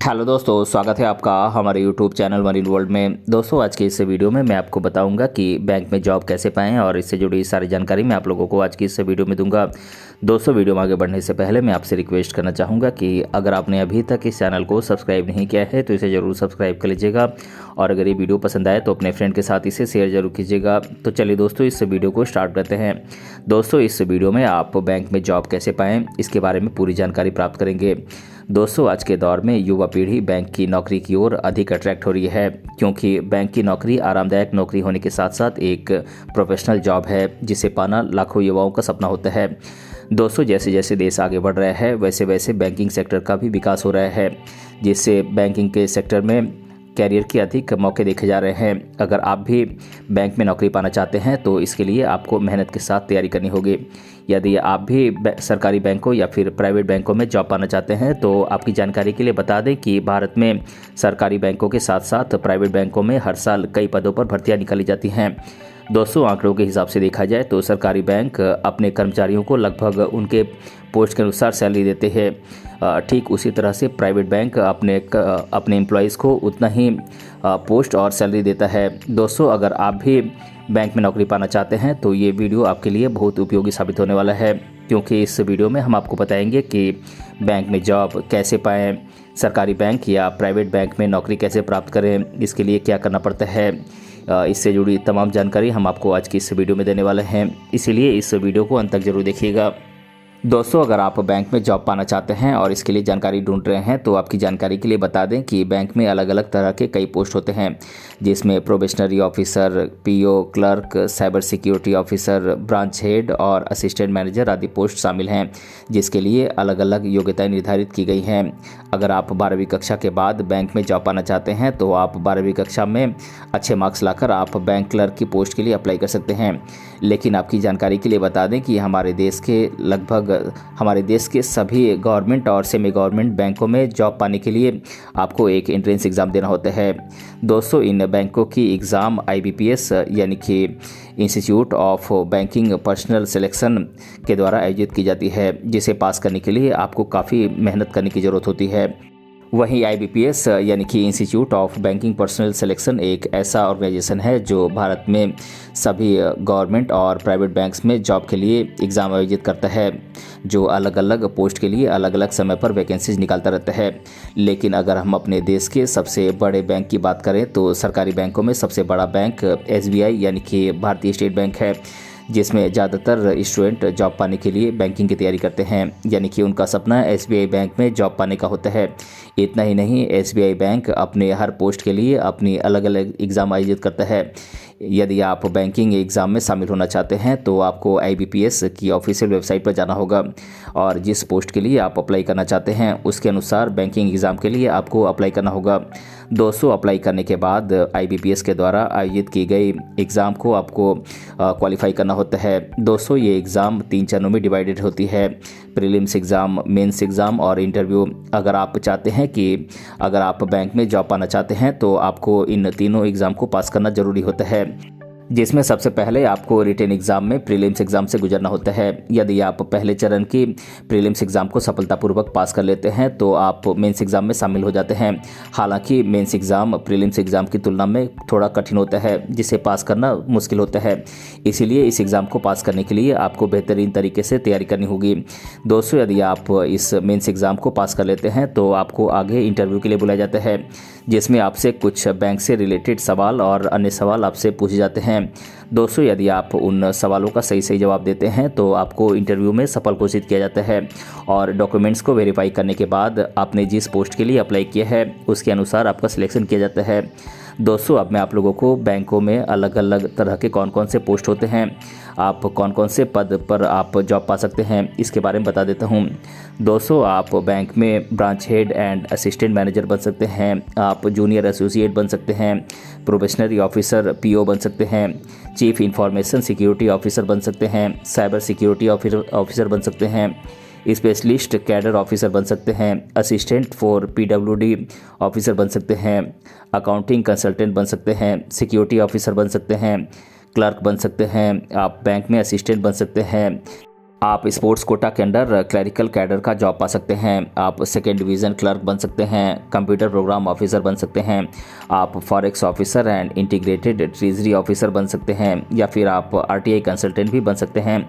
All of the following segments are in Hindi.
हेलो दोस्तों, स्वागत है आपका हमारे YouTube channel one in world में। दोस्तों, आज के इस वीडियो में मैं आपको बताऊंगा कि बैंक में जॉब कैसे पाएं और इससे जुड़ी सारी जानकारी मैं आप लोगों को आज की इस वीडियो में दूंगा। दोस्तों, वीडियो में आगे बढ़ने से पहले मैं आपसे रिक्वेस्ट करना चाहूँगा कि अगर आपने अभी तक इस चैनल को सब्सक्राइब नहीं किया है तो इसे ज़रूर सब्सक्राइब कर लीजिएगा और अगर ये वीडियो पसंद आए तो अपने फ्रेंड के साथ इसे शेयर जरूर कीजिएगा। तो चलिए दोस्तों, इस वीडियो को स्टार्ट करते हैं। दोस्तों, इस वीडियो में आप बैंक में जॉब कैसे पाएँ इसके बारे में पूरी जानकारी प्राप्त करेंगे। दोस्तों, आज के दौर में युवा पीढ़ी बैंक की नौकरी की ओर अधिक अट्रैक्ट हो रही है क्योंकि बैंक की नौकरी आरामदायक नौकरी होने के साथ साथ एक प्रोफेशनल जॉब है जिसे पाना लाखों युवाओं का सपना होता है। दोस्तों, जैसे जैसे देश आगे बढ़ रहा है वैसे वैसे बैंकिंग सेक्टर का भी विकास हो रहा है, जिससे बैंकिंग के सेक्टर में कैरियर के अधिक मौके देखे जा रहे हैं। अगर आप भी बैंक में नौकरी पाना चाहते हैं तो इसके लिए आपको मेहनत के साथ तैयारी करनी होगी। यदि आप भी सरकारी बैंकों या फिर प्राइवेट बैंकों में जॉब पाना चाहते हैं तो आपकी जानकारी के लिए बता दें कि भारत में सरकारी बैंकों के साथ साथ प्राइवेट बैंकों में हर साल कई पदों पर भर्तियां निकाली जाती हैं। दोस्तों, आंकड़ों के हिसाब से देखा जाए तो सरकारी बैंक अपने कर्मचारियों को लगभग उनके पोस्ट के अनुसार सैलरी देते हैं। ठीक उसी तरह से प्राइवेट बैंक अपने एम्प्लॉयज़ को उतना ही पोस्ट और सैलरी देता है। दोस्तों, अगर आप भी बैंक में नौकरी पाना चाहते हैं तो ये वीडियो आपके लिए बहुत उपयोगी साबित होने वाला है, क्योंकि इस वीडियो में हम आपको बताएंगे कि बैंक में जॉब कैसे पाएँ, सरकारी बैंक या प्राइवेट बैंक में नौकरी कैसे प्राप्त करें, इसके लिए क्या करना पड़ता है। इससे जुड़ी तमाम जानकारी हम आपको आज की इस वीडियो में देने वाले हैं, इसीलिए इस वीडियो को अंत तक जरूर देखिएगा। दोस्तों, अगर आप बैंक में जॉब पाना चाहते हैं और इसके लिए जानकारी ढूंढ रहे हैं तो आपकी जानकारी के लिए बता दें कि बैंक में अलग अलग तरह के कई पोस्ट होते हैं, जिसमें probationary officer, PO, clerk, cyber security officer, branch head और असिस्टेंट मैनेजर आदि पोस्ट शामिल हैं, जिसके लिए अलग अलग योग्यताएं निर्धारित की गई हैं। अगर आप 12वीं कक्षा के बाद बैंक में जॉब पाना चाहते हैं तो आप 12वीं कक्षा में अच्छे मार्क्स लाकर आप बैंक क्लर्क की पोस्ट के लिए अप्लाई कर सकते हैं। लेकिन आपकी जानकारी के लिए बता दें कि हमारे देश के सभी गवर्नमेंट और सेमी गवर्नमेंट बैंकों में जॉब पाने के लिए आपको एक एंट्रेंस एग्ज़ाम देना होता है। दोस्तों, इन बैंकों की एग्ज़ाम IBPS यानी कि institute of banking personal selection के द्वारा आयोजित की जाती है, जिसे पास करने के लिए आपको काफ़ी मेहनत करने की ज़रूरत होती है। वहीं IBPS यानी कि institute of banking personal selection एक ऐसा ऑर्गेनाइजेशन है जो भारत में सभी गवर्नमेंट और प्राइवेट बैंक्स में जॉब के लिए एग्ज़ाम आयोजित करता है, जो अलग अलग पोस्ट के लिए अलग अलग समय पर वैकेंसीज निकालता रहता है। लेकिन अगर हम अपने देश के सबसे बड़े बैंक की बात करें तो सरकारी बैंकों में सबसे बड़ा बैंक SBI यानी कि भारतीय स्टेट बैंक है, जिसमें ज़्यादातर स्टूडेंट जॉब पाने के लिए बैंकिंग की तैयारी करते हैं, यानी कि उनका सपना SBI बैंक में जॉब पाने का होता है। इतना ही नहीं, SBI बैंक अपने हर पोस्ट के लिए अपनी अलग अलग एग्ज़ाम आयोजित करता है। यदि आप बैंकिंग एग्ज़ाम में शामिल होना चाहते हैं तो आपको IBPS की ऑफिशियल वेबसाइट पर जाना होगा और जिस पोस्ट के लिए आप अप्लाई करना चाहते हैं उसके अनुसार बैंकिंग एग्ज़ाम के लिए आपको अप्लाई करना होगा। दोस्तों, अप्लाई करने के बाद IBPS के द्वारा आयोजित की गई एग्ज़ाम को आपको क्वालिफाई करना होता है। दोस्तों, ये एग्ज़ाम 3 चरणों में डिवाइडेड होती है: प्रीलिम्स एग्ज़ाम, मेंस एग्ज़ाम और इंटरव्यू। अगर आप बैंक में जॉब पाना चाहते हैं तो आपको इन तीनों एग्ज़ाम को पास करना ज़रूरी होता है, जिसमें सबसे पहले आपको रिटन एग्ज़ाम में प्रीलिम्स एग्ज़ाम से गुजरना होता है। यदि आप पहले चरण की प्रीलिम्स एग्ज़ाम को सफलतापूर्वक पास कर लेते हैं तो आप मेंस एग्ज़ाम में शामिल हो जाते हैं। हालांकि मेंस एग्ज़ाम प्रीलिम्स एग्ज़ाम की तुलना में थोड़ा कठिन होता है, जिसे पास करना मुश्किल होता है, इसीलिए इस एग्ज़ाम को पास करने के लिए आपको बेहतरीन तरीके से तैयारी करनी होगी। दोस्तों, यदि आप इस मेंस एग्ज़ाम को पास कर लेते हैं तो आपको आगे इंटरव्यू के लिए बुलाया जाता है, जिसमें आपसे कुछ बैंक से रिलेटेड सवाल और अन्य सवाल आपसे पूछे जाते हैं। दोस्तों, यदि आप उन सवालों का सही जवाब देते हैं तो आपको इंटरव्यू में सफल घोषित किया जाता है और डॉक्यूमेंट्स को वेरीफाई करने के बाद आपने जिस पोस्ट के लिए अप्लाई किया है उसके अनुसार आपका सिलेक्शन किया जाता है। दोस्तों, अब मैं आप लोगों को बैंकों में अलग अलग तरह के कौन कौन से पोस्ट होते हैं, आप कौन कौन से पद पर आप जॉब पा सकते हैं, इसके बारे में बता देता हूं। दोस्तों, आप बैंक में branch head and assistant manager बन सकते हैं, आप जूनियर एसोसिएट बन सकते हैं, प्रोबेशनरी ऑफिसर PO बन सकते हैं, चीफ इंफॉर्मेशन सिक्योरिटी ऑफिसर बन सकते हैं, साइबर सिक्योरिटी ऑफिसर बन सकते हैं, स्पेशलिस्ट कैडर ऑफिसर बन सकते हैं, असिस्टेंट फॉर PWD ऑफिसर बन सकते हैं, अकाउंटिंग कंसल्टेंट बन सकते हैं, सिक्योरिटी ऑफिसर बन सकते हैं, क्लर्क बन सकते हैं, आप बैंक में असिस्टेंट बन सकते हैं, आप स्पोर्ट्स कोटा के अंडर क्लरिकल कैडर का जॉब पा सकते हैं। आप सेकेंड डिवीज़न क्लर्क बन सकते हैं, कंप्यूटर प्रोग्राम ऑफिसर बन सकते हैं, आप forex officer and integrated treasury officer बन सकते हैं, या फिर आप आरटीआई कंसल्टेंट भी बन सकते हैं।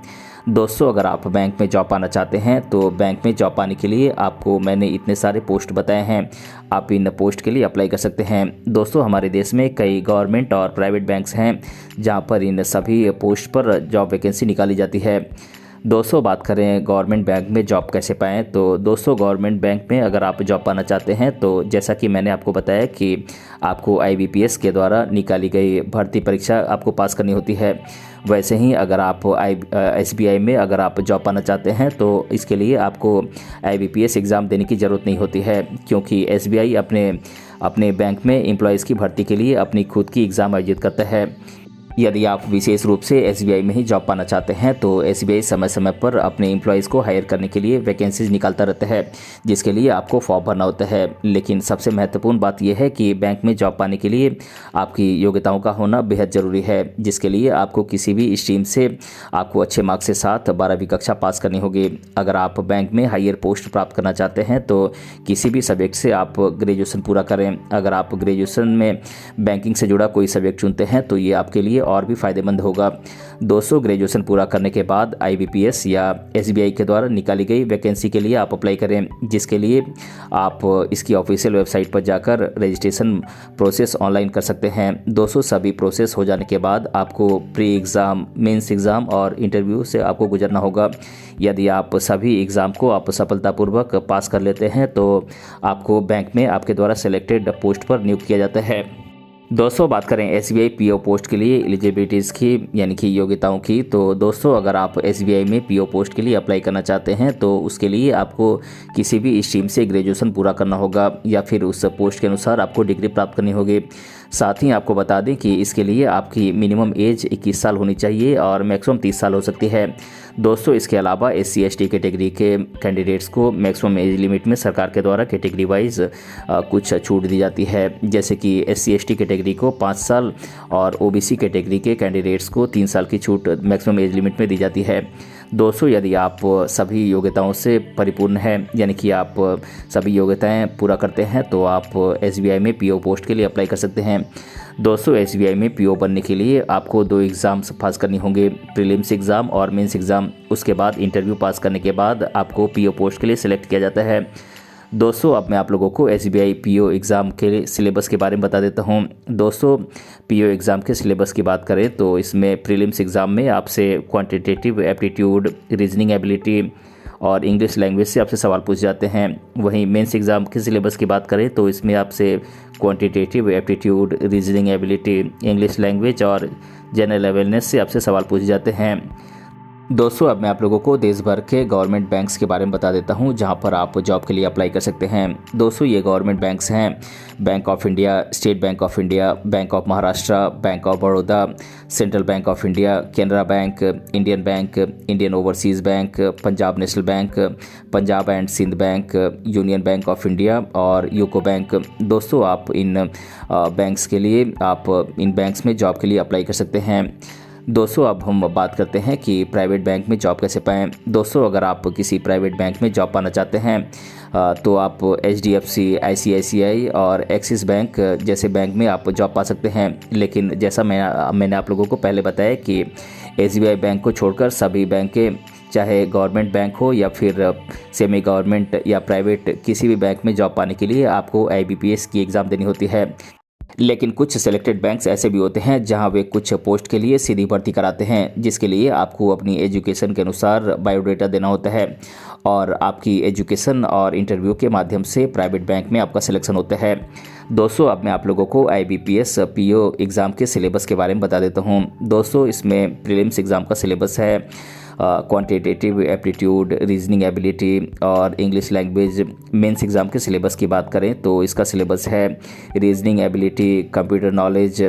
दोस्तों, अगर आप बैंक में जॉब पाना चाहते हैं तो बैंक में जॉब पाने के लिए आपको मैंने इतने सारे पोस्ट बताए हैं, आप इन पोस्ट के लिए अप्लाई कर सकते हैं। दोस्तों, हमारे देश में कई गवर्नमेंट और प्राइवेट बैंक्स हैं जहां पर इन सभी पोस्ट पर जॉब वैकेंसी निकाली जाती है। दोस्तों, बात करें गवर्नमेंट बैंक में जॉब कैसे पाएँ, तो दोस्तों गवर्नमेंट बैंक में अगर आप जॉब पाना चाहते हैं तो जैसा कि मैंने आपको बताया कि आपको IBPS के द्वारा निकाली गई भर्ती परीक्षा आपको पास करनी होती है। वैसे ही अगर आप SBI में अगर आप जॉब पाना चाहते हैं तो इसके लिए आपको IBPS एग्ज़ाम देने की ज़रूरत नहीं होती है, क्योंकि SBI अपने बैंक में एम्प्लॉयज़ की भर्ती के लिए अपनी खुद की एग्ज़ाम आयोजित करता है। यदि आप विशेष रूप से SBI में ही जॉब पाना चाहते हैं तो SBI समय समय पर अपने एम्प्लॉयज़ को हायर करने के लिए वैकेंसीज निकालता रहता है, जिसके लिए आपको फॉर्म भरना होता है। लेकिन सबसे महत्वपूर्ण बात यह है कि बैंक में जॉब पाने के लिए आपकी योग्यताओं का होना बेहद ज़रूरी है, जिसके लिए आपको किसी भी स्ट्रीम से आपको अच्छे मार्क्स के साथ 12वीं कक्षा पास करनी होगी। अगर आप बैंक में हायर पोस्ट प्राप्त करना चाहते हैं तो किसी भी सब्जेक्ट से आप ग्रेजुएशन पूरा करें। अगर आप ग्रेजुएशन में बैंकिंग से जुड़ा कोई सब्जेक्ट चुनते हैं तो ये आपके लिए और भी फ़ायदेमंद होगा। दोस्तों, ग्रेजुएशन पूरा करने के बाद IBPS या SBI के द्वारा निकाली गई वैकेंसी के लिए आप अप्लाई करें, जिसके लिए आप इसकी ऑफिशियल वेबसाइट पर जाकर रजिस्ट्रेशन प्रोसेस ऑनलाइन कर सकते हैं। दोस्तों, सभी प्रोसेस हो जाने के बाद आपको प्री एग्ज़ाम, मेंस एग्ज़ाम और इंटरव्यू से आपको गुजरना होगा। यदि आप सभी एग्ज़ाम को आप सफलतापूर्वक पास कर लेते हैं तो आपको बैंक में आपके द्वारा सेलेक्टेड पोस्ट पर नियुक्त किया जाता है। दोस्तों, बात करें SBI PO पोस्ट के लिए एलिजिबिलिटीज़ की, यानी कि योग्यताओं की, तो दोस्तों अगर आप SBI में PO पोस्ट के लिए अप्लाई करना चाहते हैं तो उसके लिए आपको किसी भी स्ट्रीम से ग्रेजुएशन पूरा करना होगा या फिर उस पोस्ट के अनुसार आपको डिग्री प्राप्त करनी होगी। साथ ही आपको बता दें कि इसके लिए आपकी मिनिमम एज 21 साल होनी चाहिए और मैक्सिमम 30 साल हो सकती है। दोस्तों, इसके अलावा SC/ST कैटेगरी के कैंडिडेट्स को मैक्सिमम एज लिमिट में सरकार के द्वारा कैटेगरी वाइज कुछ छूट दी जाती है, जैसे कि SC/ST कैटेगरी को 5 साल और OBC कैटेगरी के कैंडिडेट्स को 3 साल की छूट मैक्सिमम एज लिमिट में दी जाती है। दोस्तों, यदि आप सभी योग्यताओं से परिपूर्ण हैं, यानी कि आप सभी योग्यताएं पूरा करते हैं, तो आप SBI में PO पोस्ट के लिए अप्लाई कर सकते हैं। दोस्तों, SBI में PO बनने के लिए आपको 2 एग्ज़ाम्स पास करनी होंगे, प्रीलिम्स एग्ज़ाम और मेंस एग्ज़ाम। उसके बाद इंटरव्यू पास करने के बाद आपको PO पोस्ट के लिए सिलेक्ट किया जाता है। दोस्तों, अब मैं आप लोगों को SBI PO एग्ज़ाम के सिलेबस के बारे में बता देता हूं। दोस्तों, PO एग्ज़ाम के सिलेबस की बात करें तो इसमें प्रीलिम्स एग्ज़ाम में आपसे क्वांटिटेटिव एप्टीट्यूड, रीजनिंग एबिलिटी और इंग्लिश लैंग्वेज से आपसे सवाल पूछे जाते हैं। वहीं मेंस एग्ज़ाम के सिलेबस की बात करें तो इसमें आपसे quantitative aptitude, reasoning ability, English language और जनरल अवेयरनेस से आपसे सवाल पूछे जाते हैं। दोस्तों, अब मैं आप लोगों को देश भर के गवर्नमेंट बैंक्स के बारे में बता देता हूं जहां पर आप जॉब के लिए अप्लाई कर सकते हैं। दोस्तों, ये गवर्नमेंट बैंक्स हैं: Bank of India, State Bank of India, Bank of Maharashtra, Bank of Baroda, Central Bank of India, Canara Bank, Indian Bank, Indian Overseas Bank, Punjab National Bank, Punjab and Sind Bank, Union Bank of India और यूको बैंक। दोस्तों, आप इन बैंक्स के लिए इन बैंक्स में जॉब के लिए अप्लाई कर सकते हैं। दोस्तों, अब हम बात करते हैं कि प्राइवेट बैंक में जॉब कैसे पाएं। दोस्तों, अगर आप किसी प्राइवेट बैंक में जॉब पाना चाहते हैं तो आप HDFC, ICICI और एक्सिस बैंक जैसे बैंक में आप जॉब पा सकते हैं। लेकिन जैसा मैंने आप लोगों को पहले बताया कि SBI बैंक को छोड़कर सभी बैंकें, चाहे गवर्नमेंट बैंक हो या फिर सेमी गवर्नमेंट या प्राइवेट, किसी भी बैंक में जॉब पाने के लिए आपको IBPS की एग्ज़ाम देनी होती है। लेकिन कुछ सेलेक्टेड बैंक्स ऐसे भी होते हैं जहां वे कुछ पोस्ट के लिए सीधी भर्ती कराते हैं, जिसके लिए आपको अपनी एजुकेशन के अनुसार बायोडाटा देना होता है और आपकी एजुकेशन और इंटरव्यू के माध्यम से प्राइवेट बैंक में आपका सिलेक्शन होता है। दोस्तों, अब मैं आप लोगों को IBPS PO एग्ज़ाम के सिलेबस के बारे में बता देता हूं। दोस्तों, इसमें प्रीलिम्स एग्ज़ाम का सिलेबस है क्वांटिटेटिव एप्टीट्यूड, रीजनिंग एबिलिटी और इंग्लिश लैंग्वेज। मेंस एग्ज़ाम के सिलेबस की बात करें तो इसका सिलेबस है reasoning ability, computer knowledge,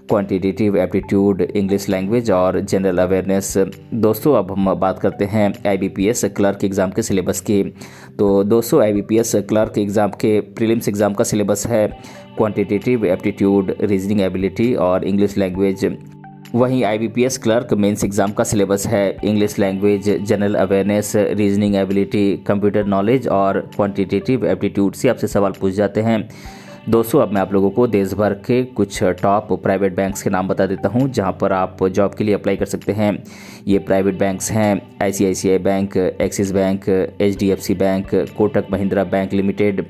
quantitative aptitude, English language और जनरल अवेयरनेस। दोस्तों, अब हम बात करते हैं IBPS क्लर्क एग्ज़ाम के सिलेबस की। तो दोस्तों, IBPS क्लर्क एग्ज़ाम के प्रीलिम्स एग्ज़ाम का सिलेबस है क्वांटिटेटिव एप्टीट्यूड, रीजनिंग एबिलिटी और इंग्लिश लैंग्वेज। वहीं IBPS क्लर्क मेंस एग्ज़ाम का सिलेबस है English language, general awareness, reasoning ability, computer knowledge और क्वांटिटेटिव एप्टीट्यूड से आपसे सवाल पूछ जाते हैं। दोस्तों, अब मैं आप लोगों को देश भर के कुछ टॉप प्राइवेट बैंक्स के नाम बता देता हूं जहां पर आप जॉब के लिए अप्लाई कर सकते हैं। ये प्राइवेट बैंक्स हैं ICICI bank, axis bank, HDFC bank, Kotak Mahindra bank limited,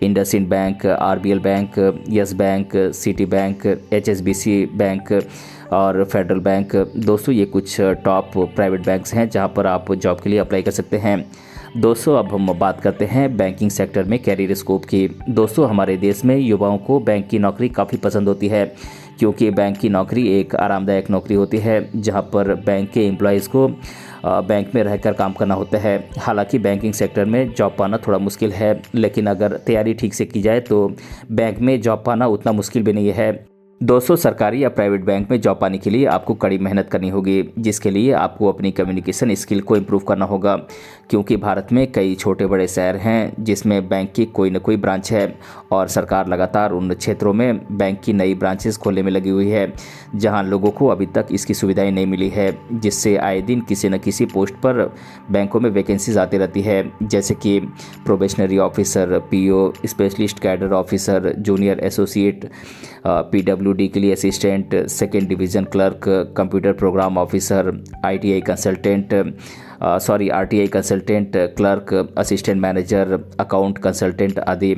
IndusInd bank, RBL bank, yes bank, city bank, HSBC bank और फेडरल बैंक। दोस्तों, ये कुछ टॉप प्राइवेट बैंक्स हैं जहां पर आप जॉब के लिए अप्लाई कर सकते हैं। दोस्तों, अब हम बात करते हैं बैंकिंग सेक्टर में कैरियर स्कोप की। दोस्तों, हमारे देश में युवाओं को बैंक की नौकरी काफ़ी पसंद होती है क्योंकि बैंक की नौकरी एक आरामदायक नौकरी होती है जहां पर बैंक के एम्प्लॉयज़ को बैंक में रहकर काम करना होता है। हालांकि बैंकिंग सेक्टर में जॉब पाना थोड़ा मुश्किल है, लेकिन अगर तैयारी ठीक से की जाए तो बैंक में जॉब पाना उतना मुश्किल भी नहीं है। दोस्तों, सरकारी या प्राइवेट बैंक में जॉब पाने के लिए आपको कड़ी मेहनत करनी होगी, जिसके लिए आपको अपनी कम्युनिकेशन स्किल को इम्प्रूव करना होगा क्योंकि भारत में कई छोटे बड़े शहर हैं जिसमें बैंक की कोई न कोई ब्रांच है और सरकार लगातार उन क्षेत्रों में बैंक की नई ब्रांचेस खोलने में लगी हुई है जहां लोगों को अभी तक इसकी सुविधाएं नहीं मिली है, जिससे आए दिन किसी न किसी पोस्ट पर बैंकों में वैकेंसीज आती रहती है, जैसे कि probationary officer, PO, specialist cadre officer, junior associate, PWD के लिए assistant, second division clerk, computer program officer, RTI consultant clerk, assistant manager, account consultant आदि,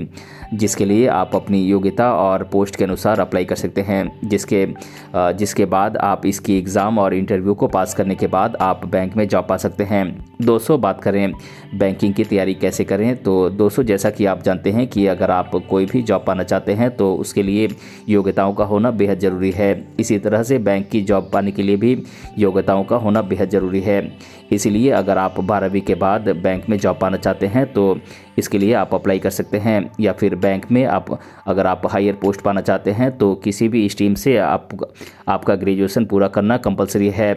जिसके लिए आप अपनी योग्यता और पोस्ट के अनुसार अप्लाई कर सकते हैं, जिसके बाद आप इसकी एग्ज़ाम और इंटरव्यू को पास करने के बाद आप बैंक में जॉब पा सकते हैं। दोस्तों, बात करें बैंकिंग की तैयारी कैसे करें, तो दोस्तों जैसा कि आप जानते हैं कि अगर आप कोई भी जॉब पाना चाहते हैं तो उसके लिए योग्यताओं का होना बेहद ज़रूरी है। इसी तरह से बैंक की जॉब पाने के लिए भी योग्यताओं का होना बेहद ज़रूरी है। इसीलिए अगर आप 12वीं के बाद बैंक में जॉब पाना चाहते हैं तो इसके लिए आप अप्लाई कर सकते हैं, या फिर बैंक में अगर आप हायर पोस्ट पाना चाहते हैं तो किसी भी स्ट्रीम से आपका ग्रेजुएशन पूरा करना कंपलसरी है।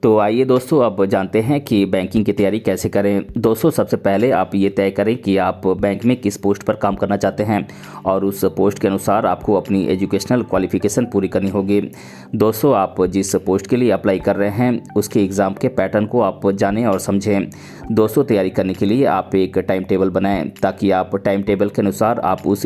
तो आइए दोस्तों, अब जानते हैं कि बैंकिंग की तैयारी कैसे करें। दोस्तों, सबसे पहले आप ये तय करें कि आप बैंक में किस पोस्ट पर काम करना चाहते हैं और उस पोस्ट के अनुसार आपको अपनी एजुकेशनल क्वालिफिकेशन पूरी करनी होगी। दोस्तों, आप जिस पोस्ट के लिए अप्लाई कर रहे हैं उसके एग्ज़ाम के पैटर्न को आप जानें और समझें। दोस्तों, तैयारी करने के लिए आप एक टाइम टेबल बनाएं ताकि आप टाइम टेबल के अनुसार आप उस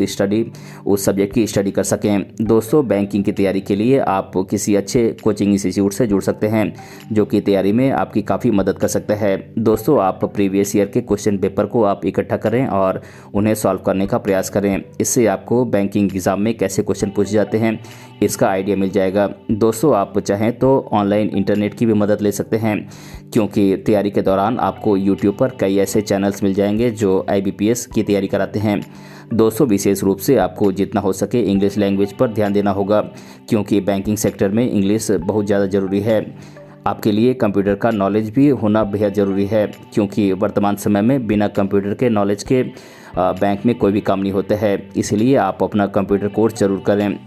सब्जेक्ट की स्टडी कर सकें। दोस्तों, बैंकिंग की तैयारी के लिए आप किसी अच्छे कोचिंग इंस्टीट्यूट से जुड़ सकते हैं जो की तैयारी में आपकी काफ़ी मदद कर सकता है। दोस्तों, आप प्रीवियस ईयर के क्वेश्चन पेपर को आप इकट्ठा करें और उन्हें सॉल्व करने का प्रयास करें। इससे आपको बैंकिंग एग्ज़ाम में कैसे क्वेश्चन पूछे जाते हैं इसका आइडिया मिल जाएगा। दोस्तों, आप चाहें तो ऑनलाइन इंटरनेट की भी मदद ले सकते हैं क्योंकि तैयारी के दौरान आपको यूट्यूब पर कई ऐसे चैनल्स मिल जाएंगे जो IBPS की तैयारी कराते हैं। दोस्तों, विशेष रूप से आपको जितना हो सके इंग्लिश लैंग्वेज पर ध्यान देना होगा क्योंकि बैंकिंग सेक्टर में इंग्लिश बहुत ज़्यादा ज़रूरी है। आपके लिए कंप्यूटर का नॉलेज भी होना बेहद ज़रूरी है क्योंकि वर्तमान समय में बिना कंप्यूटर के नॉलेज के बैंक में कोई भी काम नहीं होता है। इसलिए आप अपना कंप्यूटर कोर्स ज़रूर करें।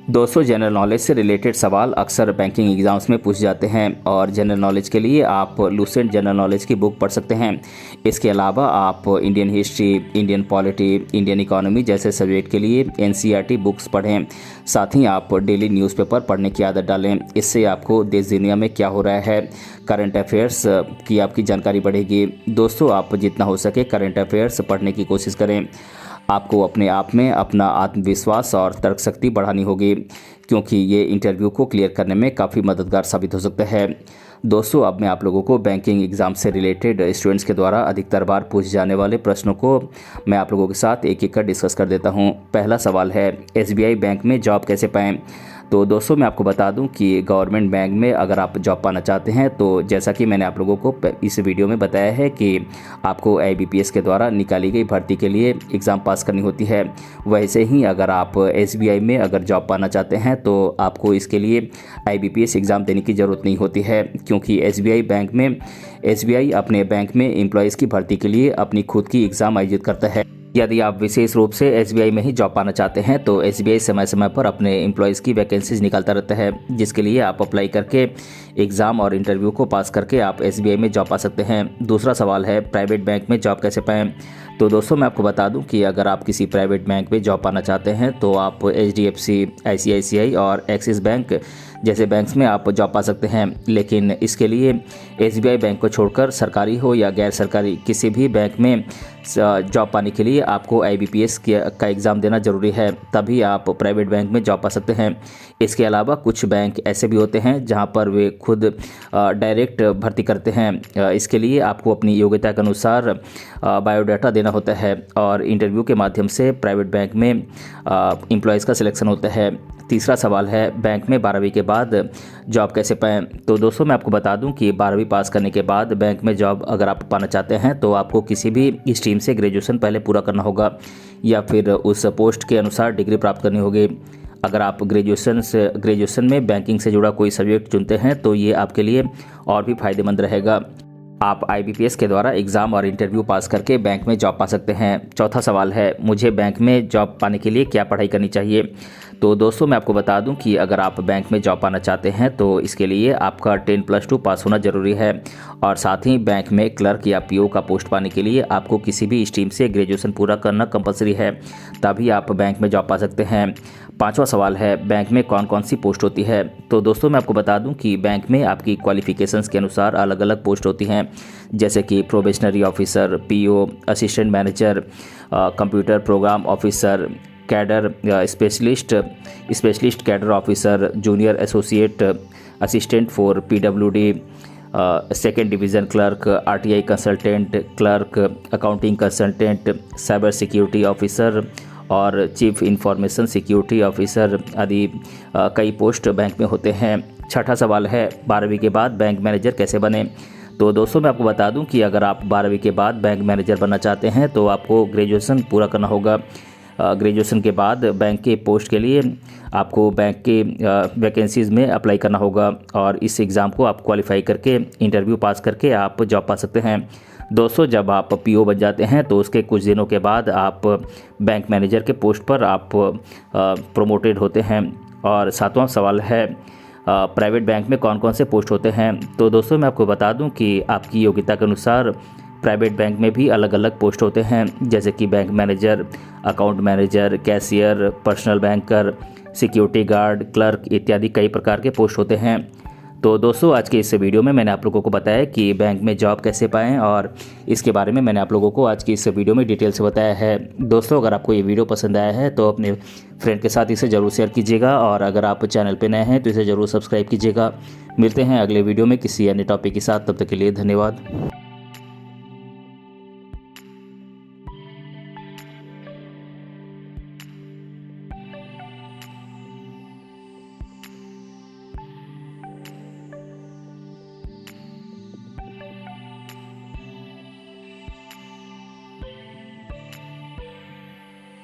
दोस्तों, जनरल नॉलेज से रिलेटेड सवाल अक्सर बैंकिंग एग्जाम्स में पूछे जाते हैं और जनरल नॉलेज के लिए आप लूसेंट जनरल नॉलेज की बुक पढ़ सकते हैं। इसके अलावा आप Indian history, Indian polity, Indian economy जैसे सब्जेक्ट के लिए NCERT बुक्स पढ़ें। साथ ही आप डेली न्यूज़पेपर पढ़ने की आदत डालें। इससे आपको देश दुनिया में क्या हो रहा है, करंट अफेयर्स की आपकी जानकारी बढ़ेगी। दोस्तों, आप जितना हो सके करंट अफेयर्स पढ़ने की कोशिश करें। आपको अपने आप में अपना आत्मविश्वास और तर्क शक्ति बढ़ानी होगी क्योंकि ये इंटरव्यू को क्लियर करने में काफ़ी मददगार साबित हो सकता है। दोस्तों, अब मैं आप लोगों को बैंकिंग एग्ज़ाम से रिलेटेड स्टूडेंट्स के द्वारा अधिकतर बार पूछे जाने वाले प्रश्नों को मैं आप लोगों के साथ एक एक कर डिस्कस कर देता हूँ। पहला सवाल है, SBI बैंक में जॉब कैसे पाएँ। तो दोस्तों, मैं आपको बता दूं कि गवर्नमेंट बैंक में अगर आप जॉब पाना चाहते हैं तो जैसा कि मैंने आप लोगों को इस वीडियो में बताया है कि आपको IBPS के द्वारा निकाली गई भर्ती के लिए एग्ज़ाम पास करनी होती है, वैसे ही अगर आप SBI में अगर जॉब पाना चाहते हैं तो आपको इसके लिए IBPS एग्ज़ाम देने की ज़रूरत नहीं होती है क्योंकि SBI अपने बैंक में एम्प्लॉयज़ की भर्ती के लिए अपनी खुद की एग्ज़ाम आयोजित करता है। यदि आप विशेष रूप से SBI में ही जॉब पाना चाहते हैं तो SBI समय समय पर अपने एम्प्लॉयज़ की वैकेंसीज निकालता रहता है जिसके लिए आप अप्लाई करके एग्ज़ाम और इंटरव्यू को पास करके आप SBI में जॉब पा सकते हैं। दूसरा सवाल है प्राइवेट बैंक में जॉब कैसे पाएं। तो दोस्तों मैं आपको बता दूं कि अगर आप किसी प्राइवेट बैंक में जॉब पाना चाहते हैं तो आप HDFC, ICICI और एक्सिस बैंक जैसे बैंक्स में आप जॉब पा सकते हैं। लेकिन इसके लिए SBI बैंक को छोड़कर सरकारी हो या गैर सरकारी किसी भी बैंक में जॉब पाने के लिए आपको IBPS का एग्ज़ाम देना ज़रूरी है, तभी आप प्राइवेट बैंक में जॉब पा सकते हैं। इसके अलावा कुछ बैंक ऐसे भी होते हैं जहां पर वे खुद डायरेक्ट भर्ती करते हैं। इसके लिए आपको अपनी योग्यता के अनुसार बायोडाटा देना होता है और इंटरव्यू के माध्यम से प्राइवेट बैंक में एम्प्लॉयज़ का सिलेक्शन होता है। तीसरा सवाल है बैंक में 12वीं के बाद जॉब कैसे पाएं। तो दोस्तों मैं आपको बता दूं कि 12वीं पास करने के बाद बैंक में जॉब अगर आप पाना चाहते हैं तो आपको किसी भी स्ट्रीम से ग्रेजुएशन पहले पूरा करना होगा या फिर उस पोस्ट के अनुसार डिग्री प्राप्त करनी होगी। अगर आप ग्रेजुएशन में बैंकिंग से जुड़ा कोई सब्जेक्ट चुनते हैं तो ये आपके लिए और भी फायदेमंद रहेगा। आप IBPS के द्वारा एग्ज़ाम और इंटरव्यू पास करके बैंक में जॉब पा सकते हैं। चौथा सवाल है मुझे बैंक में जॉब पाने के लिए क्या पढ़ाई करनी चाहिए। तो दोस्तों मैं आपको बता दूं कि अगर आप बैंक में जॉब पाना चाहते हैं तो इसके लिए आपका 10+2 पास होना ज़रूरी है और साथ ही बैंक में क्लर्क या PO का पोस्ट पाने के लिए आपको किसी भी स्ट्रीम से ग्रेजुएशन पूरा करना कंपलसरी है, तभी आप बैंक में जॉब पा सकते हैं। पांचवा सवाल है बैंक में कौन कौन सी पोस्ट होती है। तो दोस्तों मैं आपको बता दूं कि बैंक में आपकी क्वालिफिकेशंस के अनुसार अलग अलग पोस्ट होती हैं, जैसे कि probationary officer, PO, assistant manager, computer program officer, cadre specialist cadre officer, junior associate assistant for PWD, second division clerk, RTI consultant clerk, accounting consultant, cyber security officer और चीफ इंफॉर्मेशन सिक्योरिटी ऑफिसर आदि कई पोस्ट बैंक में होते हैं। छठा सवाल है 12वीं के बाद बैंक मैनेजर कैसे बने। तो दोस्तों मैं आपको बता दूं कि अगर आप 12वीं के बाद बैंक मैनेजर बनना चाहते हैं तो आपको ग्रेजुएशन पूरा करना होगा। ग्रेजुएशन के बाद बैंक के पोस्ट के लिए आपको बैंक के वैकेंसीज़ में अप्लाई करना होगा और इस एग्ज़ाम को आप क्वालिफाई करके इंटरव्यू पास करके आप जॉब पा सकते हैं। दोस्तों जब आप PO बन जाते हैं तो उसके कुछ दिनों के बाद आप बैंक मैनेजर के पोस्ट पर आप प्रोमोटेड होते हैं। और सातवां सवाल है प्राइवेट बैंक में कौन कौन से पोस्ट होते हैं। तो दोस्तों मैं आपको बता दूं कि आपकी योग्यता के अनुसार प्राइवेट बैंक में भी अलग अलग पोस्ट होते हैं, जैसे कि bank manager, account manager, cashier, personal banker, security guard, clerk इत्यादि कई प्रकार के पोस्ट होते हैं। तो दोस्तों आज के इस वीडियो में मैंने आप लोगों को बताया कि बैंक में जॉब कैसे पाएं और इसके बारे में मैंने आप लोगों को आज की इस वीडियो में डिटेल से बताया है। दोस्तों अगर आपको ये वीडियो पसंद आया है तो अपने फ्रेंड के साथ इसे ज़रूर शेयर कीजिएगा और अगर आप चैनल पर नए हैं तो इसे ज़रूर सब्सक्राइब कीजिएगा। मिलते हैं अगले वीडियो में किसी अन्य टॉपिक के साथ, तब तक के लिए धन्यवाद।